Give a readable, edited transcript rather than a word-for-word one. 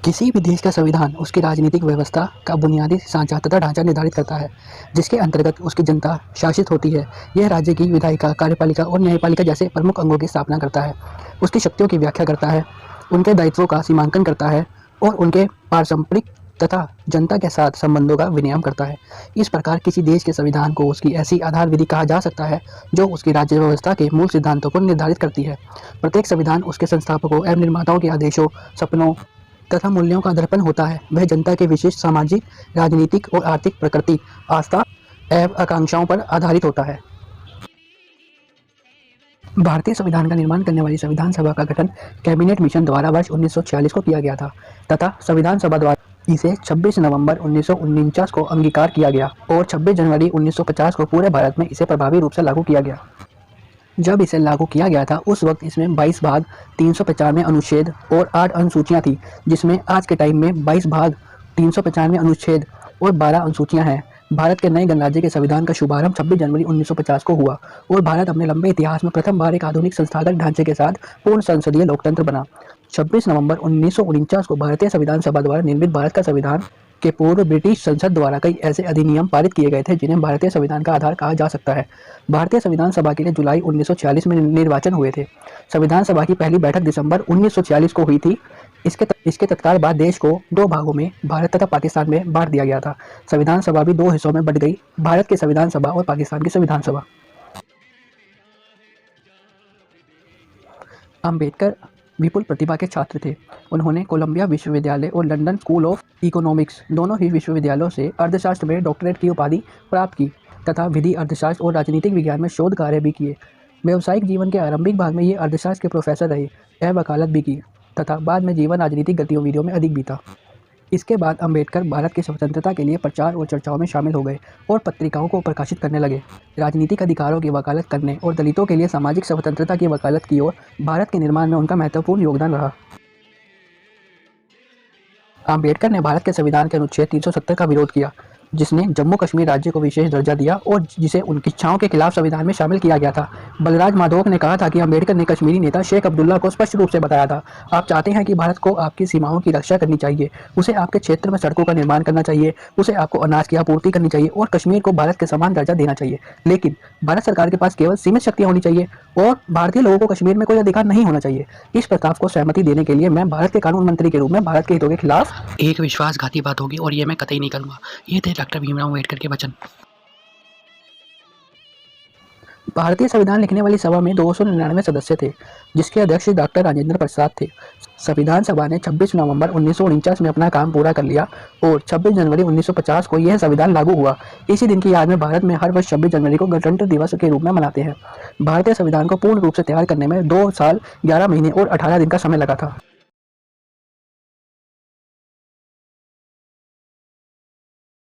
किसी भी देश का संविधान उसकी राजनीतिक व्यवस्था का बुनियादी सांचा तथा ढांचा निर्धारित करता है, जिसके अंतर्गत उसकी जनता शासित होती है। यह राज्य की विधायिका, कार्यपालिका और न्यायपालिका जैसे प्रमुख अंगों की स्थापना करता है, उसकी शक्तियों की व्याख्या करता है, उनके दायित्वों का सीमांकन करता है और उनके पारस्परिक तथा जनता के साथ संबंधों का विनियमन करता है। इस प्रकार किसी देश के संविधान को उसकी ऐसी आधार विधि कहा जा सकता है जो उसकी राज्य व्यवस्था के मूल सिद्धांतों को निर्धारित करती है। प्रत्येक संविधान उसके संस्थापकों एवं निर्माताओं के आदेशों, सपनों तथा मूल्यों का दर्पण होता है। वह जनता के विशिष्ट सामाजिक, राजनीतिक और आर्थिक प्रकृति, आस्था एवं आकांक्षाओं पर आधारित होता है। भारतीय संविधान का निर्माण करने वाली संविधान सभा का गठन कैबिनेट मिशन द्वारा वर्ष 1946 को किया गया था तथा संविधान सभा द्वारा इसे 26 नवंबर 1949 को अंगीकार किया गया और 26 जनवरी 1950 को पूरे भारत में इसे प्रभावी रूप से लागू किया गया। जब इसे लागू किया गया था उस वक्त इसमें 22 भाग, 395 अनुच्छेद और 8 अनुसूचियां थी, जिसमें आज के टाइम में 22 भाग, 395 अनुच्छेद और 12 अनुसूचियां हैं। भारत के नए गणराज्य के संविधान का शुभारंभ 26 जनवरी 1950 को हुआ और भारत अपने लंबे इतिहास में प्रथम बार एक आधुनिक संस्थागत ढांचे के साथ पूर्ण संसदीय लोकतंत्र बना। 26 नवंबर 1949 को भारतीय संविधान सभा द्वारा निर्मित भारत का संविधान के पूर्व ब्रिटिश संसद द्वारा कई ऐसे अधिनियम पारित किए गए थे जिन्हें भारतीय संविधान का आधार कहा जा सकता है। भारतीय संविधान सभा के लिए जुलाई 1946 में निर्वाचन हुए थे। संविधान सभा की पहली बैठक दिसंबर 1946 को हुई थी। इसके तत्काल बाद देश को दो भागों में, भारत तथा पाकिस्तान में बांट दिया गया था। संविधान सभा भी दो हिस्सों में बट गई, भारत की संविधान सभा और पाकिस्तान की संविधान सभा। अम्बेडकर विपुल प्रतिभा के छात्र थे। उन्होंने कोलंबिया विश्वविद्यालय और लंदन स्कूल ऑफ इकोनॉमिक्स दोनों ही विश्वविद्यालयों से अर्थशास्त्र में डॉक्टरेट की उपाधि प्राप्त की तथा विधि, अर्थशास्त्र और राजनीतिक विज्ञान में शोध कार्य भी किए। व्यावसायिक जीवन के आरंभिक भाग में ये अर्थशास्त्र के प्रोफेसर रहे एवं वकालत भी की तथा बाद में जीवन राजनीतिक गतिविधियों में अधिक बीता। इसके बाद अम्बेडकर भारत की स्वतंत्रता के लिए प्रचार और चर्चाओं में शामिल हो गए और पत्रिकाओं को प्रकाशित करने लगे। राजनीतिक अधिकारों की वकालत करने और दलितों के लिए सामाजिक स्वतंत्रता की वकालत की और भारत के निर्माण में उनका महत्वपूर्ण योगदान रहा। अम्बेडकर ने भारत के संविधान के अनुच्छेद 370 का विरोध किया, जिसने जम्मू कश्मीर राज्य को विशेष दर्जा दिया और जिसे उनकी इच्छाओं के खिलाफ संविधान में शामिल किया गया था। बलराज माधोक ने कहा था कि अम्बेडकर ने कश्मीरी नेता शेख अब्दुल्ला को स्पष्ट रूप से बताया था, आप चाहते हैं कि भारत को आपकी सीमाओं की रक्षा करनी चाहिए, उसे आपके क्षेत्र में सड़कों का निर्माण करना चाहिए, उसे आपको अनाज की आपूर्ति करनी चाहिए और कश्मीर को भारत के समान दर्जा देना चाहिए, लेकिन भारत सरकार के पास केवल सीमित शक्तियां होनी चाहिए और भारतीय लोगों को कश्मीर में कोई अधिकार नहीं होना चाहिए। इस प्रस्ताव को सहमति देने के लिए मैं भारत के कानून मंत्री के रूप में भारत के हितों के खिलाफ एक विश्वासघाती बात होगी और ये मैं कतई नहीं करूंगा। ये थे डॉक्टर भीमराव अम्बेडकर के वचन। भारतीय संविधान लिखने वाली सभा में 299 सदस्य थे, जिसके अध्यक्ष डॉक्टर राजेंद्र प्रसाद थे। संविधान सभा ने 26 नवंबर 1949 में अपना काम पूरा कर लिया और 26 जनवरी 1950 को यह संविधान लागू हुआ। इसी दिन की याद में भारत में हर वर्ष 26 जनवरी को गणतंत्र दिवस के रूप में मनाते हैं। भारतीय संविधान को पूर्ण रूप से तैयार करने में 2 साल, 11 महीने और 18 दिन का समय लगा था।